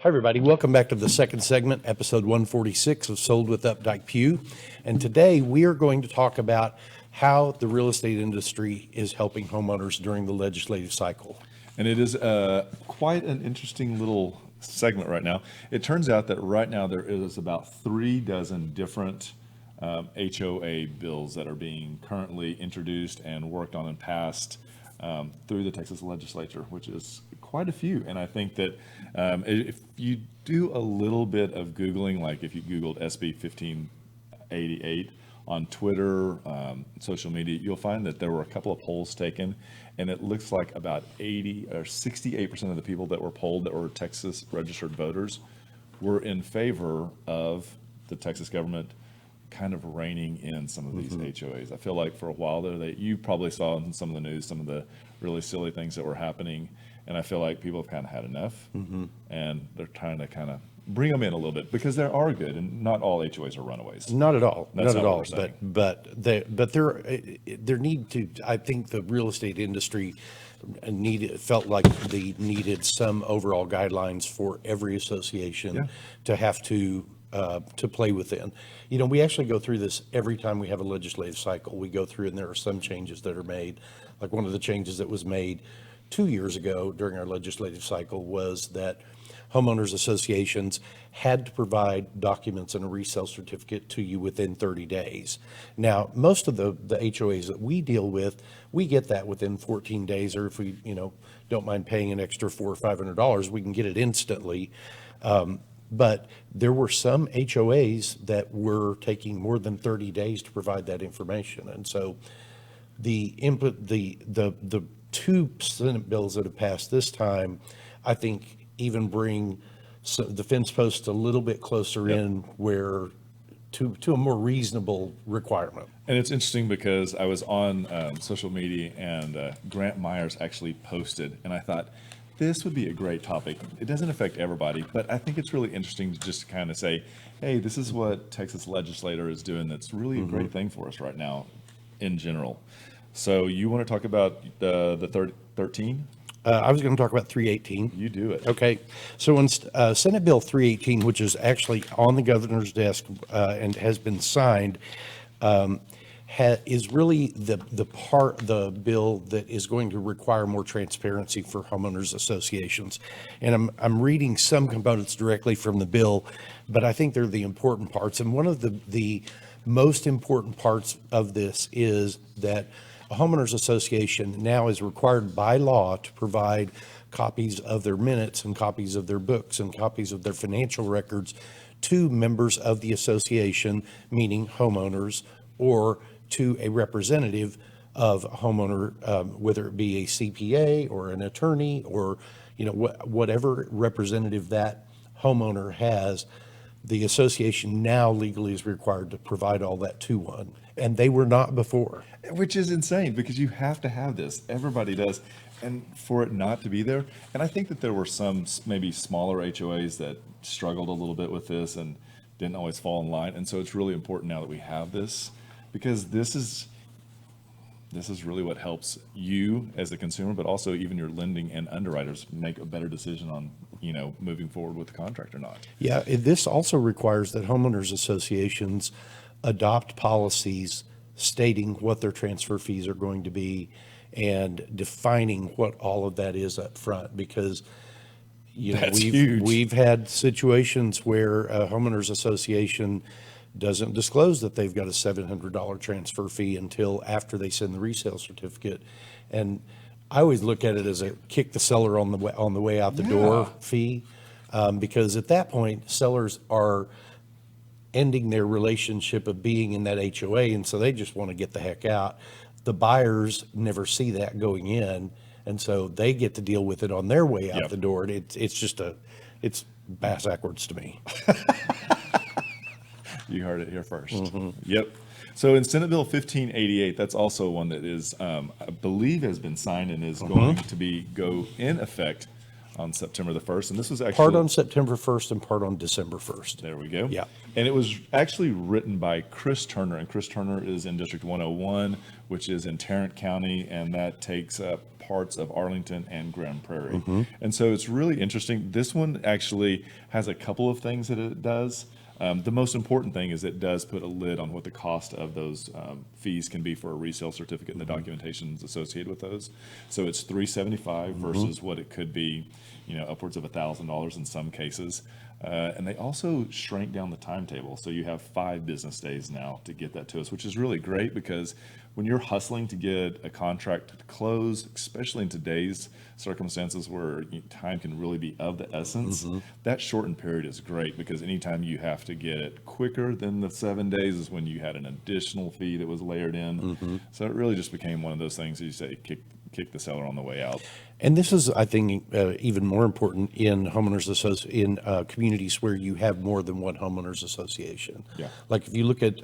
Hi, everybody. Welcome back to the second segment, episode 146 of Sold with Updike Pugh. And today we are going to talk about how the real estate industry is helping homeowners during the legislative cycle. And it is quite an interesting little segment right now. It turns out that right now there is about 36 different HOA bills that are being currently introduced and worked on and passed through the Texas legislature, which is quite a few. And I think that if you do a little bit of Googling, like if you Googled SB 1588 on Twitter, social media, you'll find that there were a couple of polls taken, and it looks like about 80 or 68% of the people that were polled that were Texas registered voters were in favor of the Texas government kind of reining in some of these HOAs. I feel like for a while there, you probably saw in some of the news some of the really silly things that were happening, and I feel like people have kind of had enough, and they're trying to kind of bring them in a little bit because they are good, and not all HOAs are runaways. Not at all. That's not at not all. what we're saying. But there need to. I think the real estate industry felt like they needed some overall guidelines for every association to have to play within. You know, we actually go through this every time we have a legislative cycle. We go through, and there are some changes that are made. Like one of the changes that was made 2 years ago during our legislative cycle was that homeowners associations had to provide documents and a resale certificate to you within 30 days. Now, most of the HOAs that we deal with, we get that within 14 days, or if we, don't mind paying an extra $400 or $500, we can get it instantly. But there were some HOAs that were taking more than 30 days to provide that information. And so the two Senate bills that have passed this time, I think even bring the fence posts a little bit closer in where to a more reasonable requirement. And it's interesting because I was on social media and Grant Myers actually posted, and I thought, this would be a great topic. It doesn't affect everybody, but I think it's really interesting to just kind of say, hey, this is what Texas legislator is doing that's really a great thing for us right now in general. So you want to talk about the 13? I was going to talk about 318. You do it. Okay. So in Senate Bill 318, which is actually on the governor's desk and has been signed, is really the bill that is going to require more transparency for homeowners associations. And I'm reading some components directly from the bill, but I think they're the important parts. And one of the most important parts of this is that a homeowners association now is required by law to provide copies of their minutes and copies of their books and copies of their financial records to members of the association, meaning homeowners, or to a representative of a homeowner, whether it be a CPA or an attorney or whatever representative that homeowner has. The association now legally is required to provide all that to one, and they were not before. Which is insane because you have to have this. Everybody does. And for it not to be there, and I think that there were some maybe smaller HOAs that struggled a little bit with this and didn't always fall in line. And so it's really important now that we have this, because this is really what helps you as a consumer, but also even your lending and underwriters make a better decision on, moving forward with the contract or not. Yeah, this also requires that homeowners associations adopt policies stating what their transfer fees are going to be and defining what all of that is up front, because we've had situations where a homeowners association doesn't disclose that they've got a $700 transfer fee until after they send the resale certificate. And I always look at it as a kick the seller on the way out the door fee, because at that point sellers are ending their relationship of being in that HOA, and so they just want to get the heck out. The buyers never see that going in, and so they get to deal with it on their way out the door. And it's bass backwards to me. You heard it here first. Yep. So in Senate Bill 1588, that's also one that is, I believe, has been signed and is going to go in effect on September the 1st. And this was actually part on September 1st and part on December 1st. There we go. Yeah. And it was actually written by Chris Turner, and Chris Turner is in District 101, which is in Tarrant County, and that takes up parts of Arlington and Grand Prairie. And so it's really interesting. This one actually has a couple of things that it does. The most important thing is it does put a lid on what the cost of those fees can be for a resale certificate and the documentations associated with those. So it's $375 versus what it could be, upwards of $1,000 in some cases. And they also shrank down the timetable. So you have 5 business days now to get that to us, which is really great because when you're hustling to get a contract to close, especially in today's circumstances where time can really be of the essence, that shortened period is great because anytime you have to get it quicker than the 7 days is when you had an additional fee that was layered in. So it really just became one of those things that you say, kick the seller on the way out. And this is, I think, even more important in communities where you have more than one homeowners association. Yeah. Like if you look at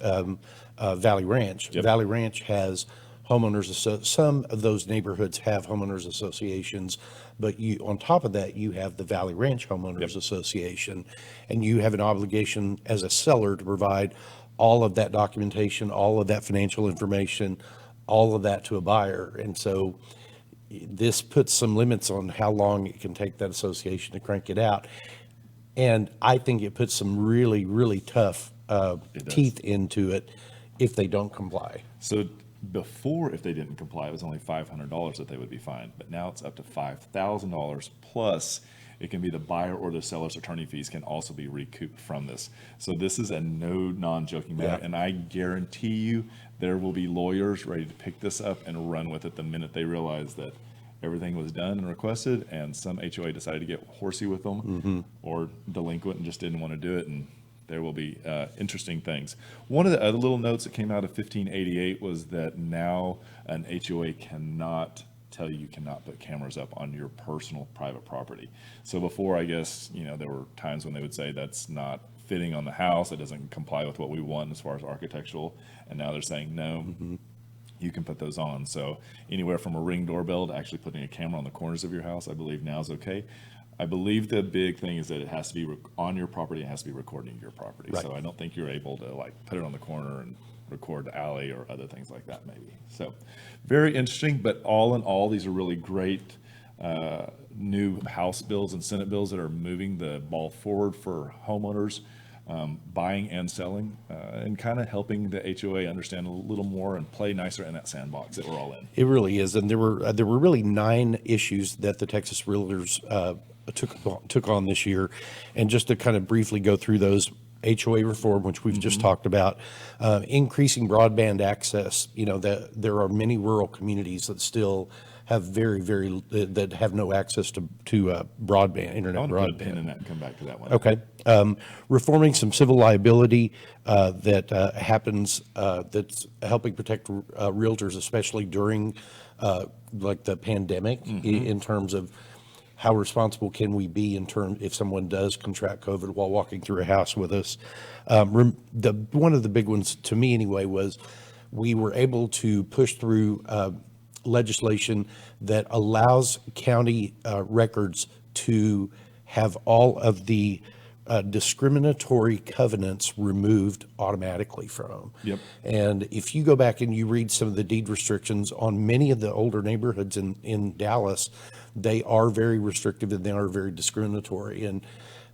Valley Ranch, Valley Ranch has homeowners. Some of those neighborhoods have homeowners associations, but on top of that, you have the Valley Ranch Homeowners Association, and you have an obligation as a seller to provide all of that documentation, all of that financial information, all of that to a buyer. And so this puts some limits on how long it can take that association to crank it out. And I think it puts some really, really tough teeth into it if they don't comply. So before, if they didn't comply, it was only $500 that they would be fined. But now it's up to $5,000 plus it can be the buyer or the seller's attorney fees can also be recouped from this. So this is a non-joking matter. And I guarantee you there will be lawyers ready to pick this up and run with it the minute they realize that everything was done and requested and some HOA decided to get horsey with them or delinquent and just didn't want to do it. And there will be interesting things. One of the other little notes that came out of 1588 was that now an HOA cannot tell you cannot put cameras up on your personal private property. So before, I guess, there were times when they would say that's not fitting on the house, it doesn't comply with what we want as far as architectural, and now they're saying no, you can put those on. So anywhere from a Ring doorbell to actually putting a camera on the corners of your house, I believe now is okay. I believe the big thing is that it has to be on your property, it has to be recording your property. Right. So I don't think you're able to put it on the corner and record the alley or other things like that maybe. So very interesting, but all in all, these are really great new House bills and Senate bills that are moving the ball forward for homeowners buying and selling and kind of helping the HOA understand a little more and play nicer in that sandbox that we're all in. It really is. And there were really 9 issues that the Texas Realtors took on this year. And just to kind of briefly go through those: HOA reform, which we've just talked about, increasing broadband access. There are many rural communities that still have that have no access to broadband, internet I want to put a pin broadband. in that and come back to that one. Okay. Reforming some civil liability that happens, that's helping protect realtors, especially during the pandemic, in terms of how responsible can we be if someone does contract COVID while walking through a house with us. One of the big ones, to me anyway, was we were able to push through legislation that allows county records to have all of the discriminatory covenants removed automatically from them. Yep. And if you go back and you read some of the deed restrictions on many of the older neighborhoods in Dallas, they are very restrictive and they are very discriminatory, and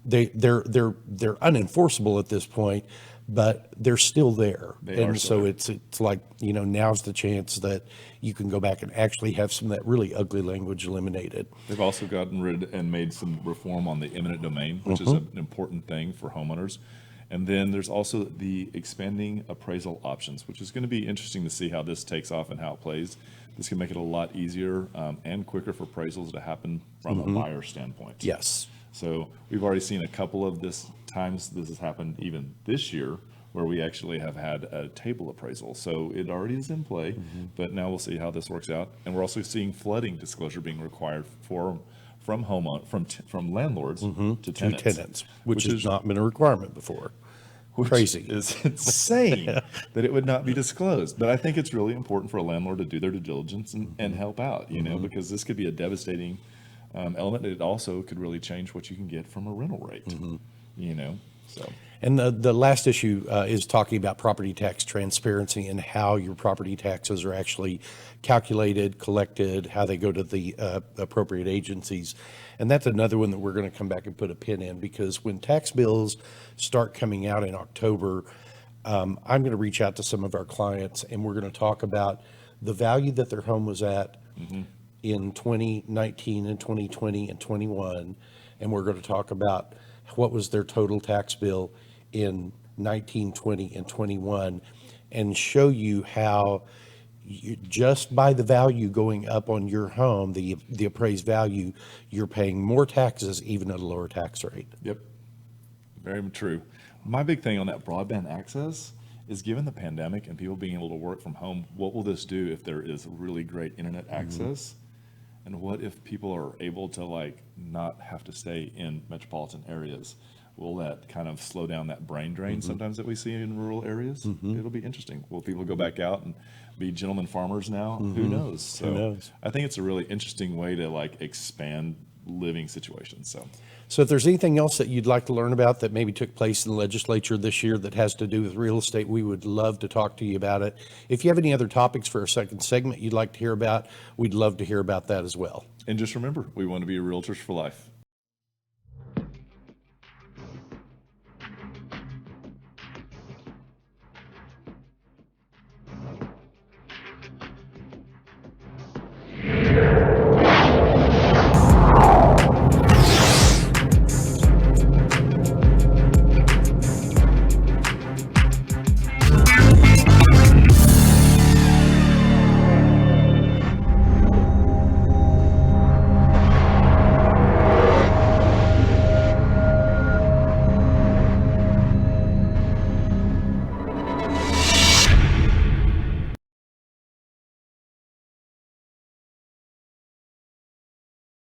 they're unenforceable at this point, but they're still there. It's like, now's the chance that you can go back and actually have some of that really ugly language eliminated. They've also gotten rid and made some reform on the eminent domain, which is an important thing for homeowners. And then there's also the expanding appraisal options, which is going to be interesting to see how this takes off and how it plays. This can make it a lot easier and quicker for appraisals to happen from a buyer standpoint. Yes. So we've already seen a couple of times this has happened even this year, where we actually have had a table appraisal. So it already is in play, but now we'll see how this works out. And we're also seeing flooding disclosure being required from landlords to tenants, which has not been a requirement before. Which Crazy. is insane that it would not be disclosed. But I think it's really important for a landlord to do their due diligence and help out, because this could be a devastating element. It also could really change what you can get from a rental rate, so. And the last issue is talking about property tax transparency and how your property taxes are actually calculated, collected, how they go to the appropriate agencies. And that's another one that we're going to come back and put a pin in, because when tax bills start coming out in October, I'm going to reach out to some of our clients, and we're going to talk about the value that their home was at in 2019 and 2020 and 21. And we're going to talk about what was their total tax bill in 19, 20, and 21, and show you how just by the value going up on your home, the appraised value, you're paying more taxes even at a lower tax rate. Yep, very true. My big thing on that broadband access is, given the pandemic and people being able to work from home, what will this do if there is really great internet access? And what if people are able to like not have to stay in metropolitan areas? Will that kind of slow down that brain drain sometimes that we see in rural areas? It'll be interesting. Will people go back out and be gentlemen farmers now? Who knows? So Who knows? I think it's a really interesting way to like expand living situations. So if there's anything else that you'd like to learn about that maybe took place in the legislature this year that has to do with real estate, we would love to talk to you about it. If you have any other topics for a second segment you'd like to hear about, we'd love to hear about that as well. And just remember, we want to be realtors for life.